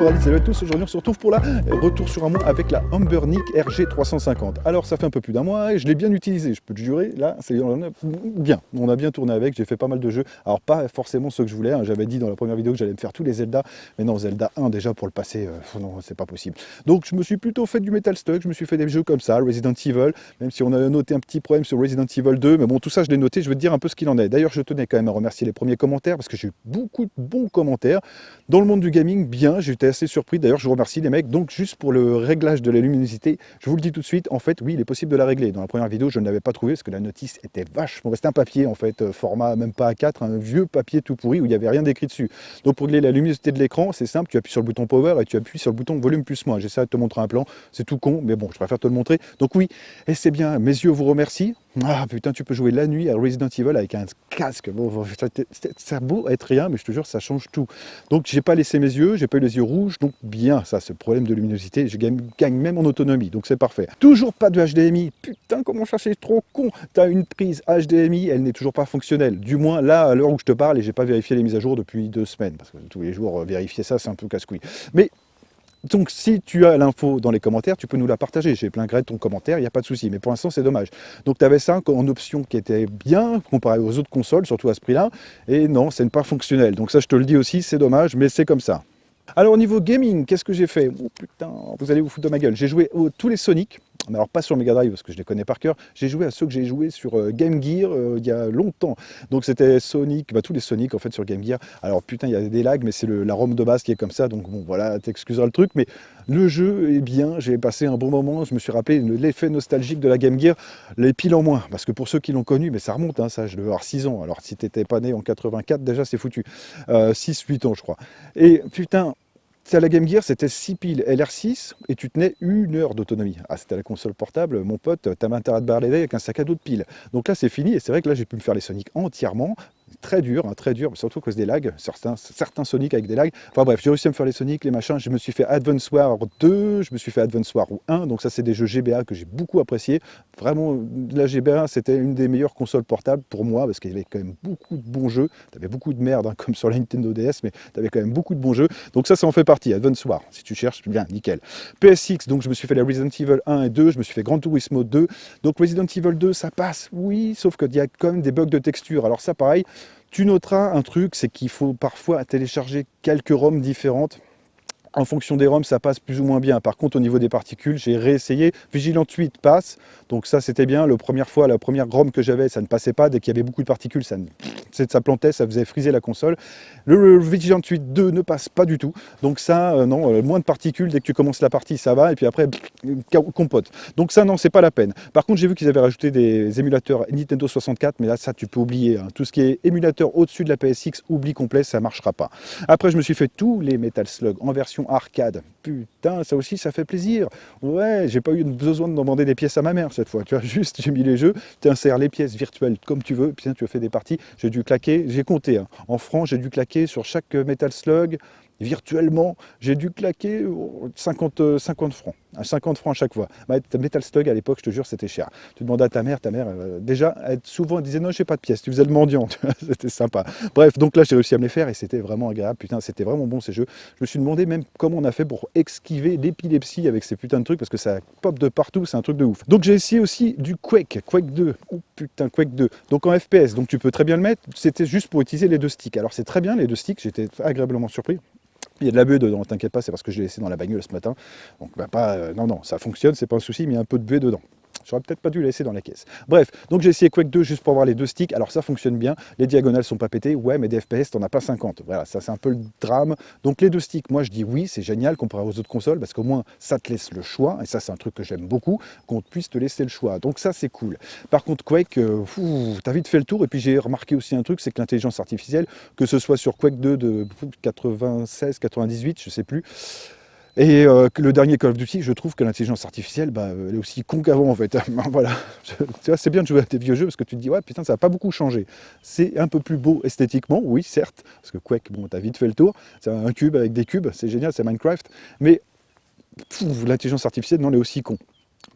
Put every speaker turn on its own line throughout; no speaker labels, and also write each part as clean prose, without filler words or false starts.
Bonjour Alice, salut à tous, aujourd'hui on se retrouve pour la retour sur un mois avec la Humbernick RG350. Alors ça fait un peu plus d'un mois et je l'ai bien utilisé, je peux te jurer, là c'est bien, on a bien tourné avec, j'ai fait pas mal de jeux, alors pas forcément ceux que je voulais, hein. J'avais dit dans la première vidéo que j'allais me faire tous les Zelda, mais non, Zelda 1 déjà pour le passer, non c'est pas possible. Donc je me suis plutôt fait du Metal Slug, je me suis fait des jeux comme ça, Resident Evil, même si on a noté un petit problème sur Resident Evil 2, mais bon tout ça je l'ai noté, je vais te dire un peu ce qu'il en est. D'ailleurs je tenais quand même à remercier les premiers commentaires, parce que j'ai eu beaucoup de bons commentaires, dans le monde du gaming, bien, j'étais assez surpris, d'ailleurs je vous remercie les mecs. Donc juste pour le réglage de la luminosité, je vous le dis tout de suite, en fait oui il est possible de la régler. Dans la première vidéo je ne l'avais pas trouvé parce que la notice était vachement, c'était un papier en fait, format même pas A4, un vieux papier tout pourri où il n'y avait rien d'écrit dessus. Donc pour régler la luminosité de l'écran, c'est simple, tu appuies sur le bouton power et tu appuies sur le bouton volume plus moins. J'essaie de te montrer un plan, c'est tout con, mais bon je préfère te le montrer. Donc oui, et c'est bien, mes yeux vous remercient. Ah putain, tu peux jouer la nuit à Resident Evil avec un casque. Bon, ça a beau être rien, mais je te jure, ça change tout. Donc j'ai pas laissé mes yeux, j'ai pas eu les yeux rouges, donc bien, ça, ce problème de luminosité, je gagne même en autonomie, donc c'est parfait. Toujours pas de HDMI, putain, comment ça c'est trop con. T'as une prise HDMI, elle n'est toujours pas fonctionnelle. Du moins là, à l'heure où je te parle, et j'ai pas vérifié les mises à jour depuis 2 semaines, parce que tous les jours, vérifier ça, c'est un peu casse-couille. Mais donc si tu as l'info dans les commentaires, tu peux nous la partager. J'ai plein gré de ton commentaire, il n'y a pas de souci. Mais pour l'instant, c'est dommage. Donc tu avais ça en option qui était bien comparé aux autres consoles, surtout à ce prix-là. Et non, c'est pas fonctionnel. Donc ça, je te le dis aussi, c'est dommage, mais c'est comme ça. Alors au niveau gaming, qu'est-ce que j'ai fait? Oh putain, vous allez vous foutre de ma gueule. J'ai joué tous les Sonic. Mais alors pas sur Mega Drive parce que je les connais par cœur, j'ai joué à ceux que j'ai joué sur Game Gear il y a longtemps. Donc c'était Sonic, tous les Sonic en fait sur Game Gear. Alors putain il y a des lags mais c'est la ROM de base qui est comme ça, donc bon voilà, t'excuseras le truc, mais le jeu est bien, j'ai passé un bon moment, je me suis rappelé l'effet nostalgique de la Game Gear, les piles en moins, parce que pour ceux qui l'ont connu, mais ça remonte, hein, ça je devais avoir 6 ans, alors si t'étais pas né en 84 déjà c'est foutu, 6-8 ans je crois. Et putain, à la Game Gear, c'était 6 piles LR6 et tu tenais 1 heure d'autonomie. Ah, c'était la console portable, mon pote, t'avais intérêt à te balader avec un sac à dos de piles. Donc là, c'est fini et c'est vrai que là, j'ai pu me faire les Sonic entièrement. Très dur, hein, très dur, surtout à cause des lags, certains Sonic avec des lags. Enfin bref, j'ai réussi à me faire les Sonic, les machins. Je me suis fait Advance War 2, je me suis fait Advance War 1, donc ça c'est des jeux GBA que j'ai beaucoup apprécié. Vraiment, la GBA c'était une des meilleures consoles portables pour moi, parce qu'il y avait quand même beaucoup de bons jeux. T'avais beaucoup de merde, hein, comme sur la Nintendo DS, mais t'avais quand même beaucoup de bons jeux. Donc ça en fait partie, Advance War, si tu cherches, bien, nickel. PSX, donc je me suis fait la Resident Evil 1 et 2, je me suis fait Gran Turismo 2. Donc Resident Evil 2, ça passe, oui, sauf qu'il y a quand même des bugs de texture. Alors ça pareil, tu noteras un truc, c'est qu'il faut parfois télécharger quelques ROM différentes. En fonction des ROM, ça passe plus ou moins bien. Par contre, au niveau des particules, j'ai réessayé. Vigilant 8 passe, donc ça c'était bien. La première ROM que j'avais, ça ne passait pas. Dès qu'il y avait beaucoup de particules, ça plantait, ça faisait friser la console. Le Vigilant 8 2 ne passe pas du tout. Donc ça, non, moins de particules. Dès que tu commences la partie, ça va. Et puis après, compote. Donc ça, non, c'est pas la peine. Par contre, j'ai vu qu'ils avaient rajouté des émulateurs Nintendo 64, mais là, ça, tu peux oublier. Hein. Tout ce qui est émulateur au-dessus de la PSX, oublie complet, ça marchera pas. Après, je me suis fait tous les Metal Slug en version arcade. Putain, ça aussi, ça fait plaisir. Ouais, j'ai pas eu besoin de demander des pièces à ma mère cette fois. Tu vois, juste, j'ai mis les jeux, tu insères les pièces virtuelles comme tu veux, puis tu fais des parties. J'ai dû claquer, j'ai compté. Hein. En francs, j'ai dû claquer sur chaque Metal Slug. Virtuellement, j'ai dû claquer 50 francs. À 50 francs à chaque fois. Bah, Metal Slug à l'époque, je te jure, c'était cher. Tu demandais à ta mère, déjà, souvent, elle disait non, j'ai pas de pièces. Tu faisais le mendiant, c'était sympa. Bref, donc là, j'ai réussi à me les faire et c'était vraiment agréable. Putain, c'était vraiment bon ces jeux. Je me suis demandé même comment on a fait pour esquiver l'épilepsie avec ces putains de trucs parce que ça pop de partout, c'est un truc de ouf. Donc j'ai essayé aussi du Quake 2. Oh putain, Quake 2. Donc en FPS, donc tu peux très bien le mettre. C'était juste pour utiliser les 2 sticks. Alors c'est très bien les 2 sticks, j'étais agréablement surpris. Il y a de la buée dedans, t'inquiète pas, c'est parce que je l'ai laissé dans la bagnole ce matin. Donc bah, non, ça fonctionne, c'est pas un souci, mais il y a un peu de buée dedans. J'aurais peut-être pas dû le laisser dans la caisse. Bref, donc j'ai essayé Quake 2 juste pour avoir les 2 sticks. Alors ça fonctionne bien. Les diagonales sont pas pétées. Ouais, mais des FPS, t'en as pas 50. Voilà, ça c'est un peu le drame. Donc les 2 sticks, moi je dis oui, c'est génial comparé aux autres consoles parce qu'au moins ça te laisse le choix. Et ça c'est un truc que j'aime beaucoup, qu'on puisse te laisser le choix. Donc ça c'est cool. Par contre Quake, t'as vite fait le tour. Et puis j'ai remarqué aussi un truc, c'est que l'intelligence artificielle, que ce soit sur Quake 2 de 96, 98, je sais plus. Et le dernier Call of Duty, je trouve que l'intelligence artificielle, elle est aussi con qu'avant en fait. Voilà. Tu vois, c'est bien de jouer à tes vieux jeux parce que tu te dis, ouais, putain, ça n'a pas beaucoup changé. C'est un peu plus beau esthétiquement, oui, certes, parce que Quake, bon, t'as vite fait le tour. C'est un cube avec des cubes, c'est génial, c'est Minecraft. Mais l'intelligence artificielle, non, elle est aussi con.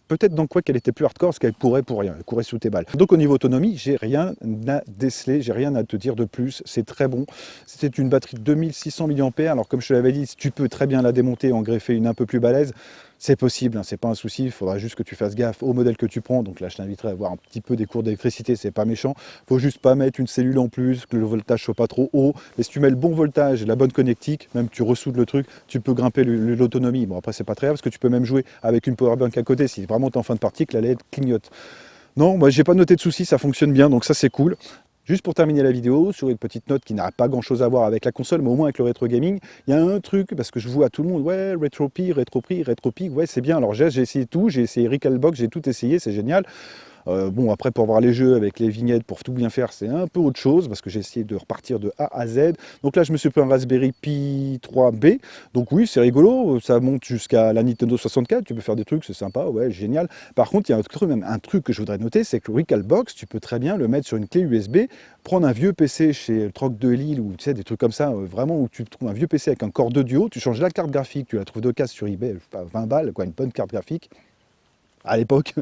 peut-être dans quoi qu'elle était plus hardcore, parce qu'elle courait pour rien, elle courait sous tes balles. Donc au niveau autonomie, j'ai rien à déceler, j'ai rien à te dire de plus, c'est très bon. C'était une batterie de 2600 mAh, alors comme je te l'avais dit, tu peux très bien la démonter, en greffer une un peu plus balèze. C'est possible, hein, c'est pas un souci, il faudra juste que tu fasses gaffe au modèle que tu prends. Donc là, je t'inviterai à avoir un petit peu des cours d'électricité, c'est pas méchant. Faut juste pas mettre une cellule en plus, que le voltage soit pas trop haut. Mais si tu mets le bon voltage et la bonne connectique, même tu ressoudes le truc, tu peux grimper l'autonomie. Bon, après, c'est pas très grave parce que tu peux même jouer avec une powerbank à côté si vraiment tu es en fin de partie, que la LED clignote. Non, moi, j'ai pas noté de soucis, ça fonctionne bien, donc ça, c'est cool. Juste pour terminer la vidéo, sur une petite note qui n'a pas grand chose à voir avec la console, mais au moins avec le rétro gaming, il y a un truc, parce que je vois à tout le monde, ouais, RetroPie, ouais, c'est bien. Alors j'ai essayé tout, j'ai essayé Recalbox, j'ai tout essayé, c'est génial. Bon, après, pour voir les jeux avec les vignettes, pour tout bien faire, c'est un peu autre chose, parce que j'ai essayé de repartir de A à Z. Donc là, je me suis pris un Raspberry Pi 3B. Donc oui, c'est rigolo, ça monte jusqu'à la Nintendo 64, tu peux faire des trucs, c'est sympa, ouais, génial. Par contre, il y a un truc que je voudrais noter, c'est que le Recalbox, tu peux très bien le mettre sur une clé USB, prendre un vieux PC chez Troc de Lille, ou tu sais, des trucs comme ça, vraiment, où tu trouves un vieux PC avec un Core 2 Duo, tu changes la carte graphique, tu la trouves d'occasion sur eBay, je sais pas, 20 balles, quoi, une bonne carte graphique à l'époque,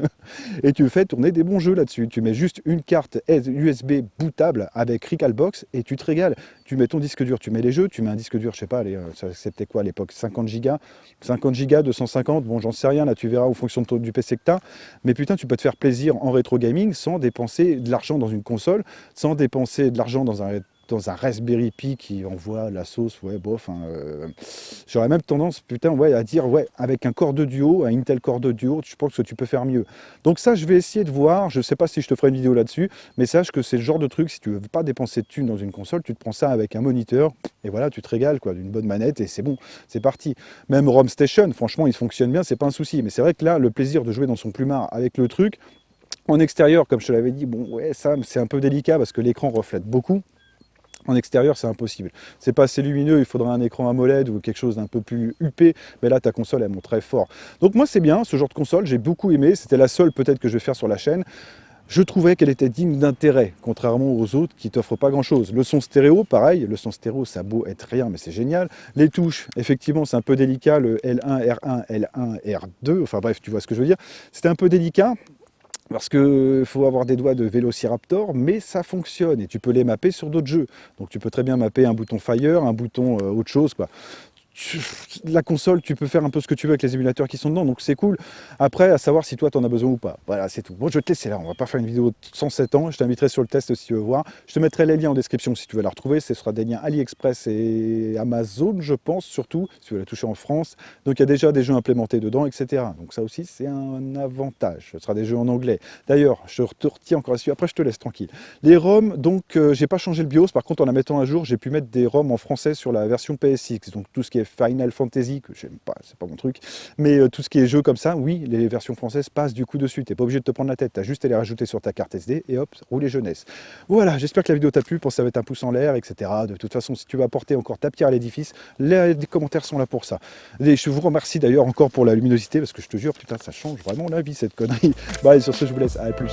et tu fais tourner des bons jeux là-dessus. Tu mets juste une carte USB bootable avec Recalbox et tu te régales. Tu mets ton disque dur, tu mets les jeux, tu mets un disque dur, je sais pas, c'était quoi à l'époque, 50 gigas, 250, bon j'en sais rien, là tu verras en fonction du PC que tu as, mais putain tu peux te faire plaisir en rétro gaming sans dépenser de l'argent dans une console, sans dépenser de l'argent dans un Raspberry Pi qui envoie la sauce, ouais, bof. Hein, j'aurais même tendance, putain, ouais, à dire, ouais, avec un Core 2 Duo, un Intel Core 2 Duo, je pense que tu peux faire mieux. Donc ça, je vais essayer de voir. Je sais pas si je te ferai une vidéo là-dessus, mais sache que c'est le genre de truc, si tu veux pas dépenser de thunes dans une console, tu te prends ça avec un moniteur, et voilà, tu te régales, quoi, d'une bonne manette, et c'est bon, c'est parti. Même ROM Station, franchement, il fonctionne bien, c'est pas un souci. Mais c'est vrai que là, le plaisir de jouer dans son plumard avec le truc, en extérieur, comme je te l'avais dit, bon, ouais, ça, c'est un peu délicat parce que l'écran reflète beaucoup. En extérieur, c'est impossible. C'est pas assez lumineux, il faudrait un écran AMOLED ou quelque chose d'un peu plus huppé, mais là, ta console, elle monte très fort. Donc moi, c'est bien, ce genre de console, j'ai beaucoup aimé, c'était la seule peut-être que je vais faire sur la chaîne. Je trouvais qu'elle était digne d'intérêt, contrairement aux autres qui t'offrent pas grand-chose. Le son stéréo, pareil, le son stéréo, ça a beau être rien, mais c'est génial. Les touches, effectivement, c'est un peu délicat, le L1, R1, L1, R2, enfin bref, tu vois ce que je veux dire. C'était un peu délicat, parce qu'il faut avoir des doigts de Vélociraptor, mais ça fonctionne et tu peux les mapper sur d'autres jeux. Donc tu peux très bien mapper un bouton Fire, un bouton autre chose, quoi. La console, tu peux faire un peu ce que tu veux avec les émulateurs qui sont dedans, donc c'est cool. Après, à savoir si toi, tu en as besoin ou pas. Voilà, c'est tout. Bon, je vais te laisser là, on va pas faire une vidéo de 107 ans, je t'inviterai sur le test si tu veux voir. Je te mettrai les liens en description si tu veux la retrouver, ce sera des liens AliExpress et Amazon, je pense, surtout, si tu veux la toucher en France. Donc il y a déjà des jeux implémentés dedans, etc. Donc ça aussi, c'est un avantage. Ce sera des jeux en anglais. D'ailleurs, je te retiens encore là-dessus, après je te laisse tranquille. Les ROM, donc, j'ai pas changé le BIOS, par contre, en la mettant à jour, j'ai pu mettre des ROM en français sur la version PSX, donc tout ce qui est Final Fantasy, que j'aime pas, c'est pas mon truc, mais tout ce qui est jeu comme ça, oui, les versions françaises passent du coup dessus, t'es pas obligé de te prendre la tête, t'as juste à les rajouter sur ta carte SD et hop, rouler jeunesse. Voilà, j'espère que la vidéo t'a plu, pense à mettre un pouce en l'air, etc. De toute façon, si tu veux apporter encore ta pierre à l'édifice, les commentaires sont là pour ça. Et je vous remercie d'ailleurs encore pour la luminosité, parce que je te jure, putain, ça change vraiment la vie cette connerie. Bon allez, sur ce, je vous laisse, à plus.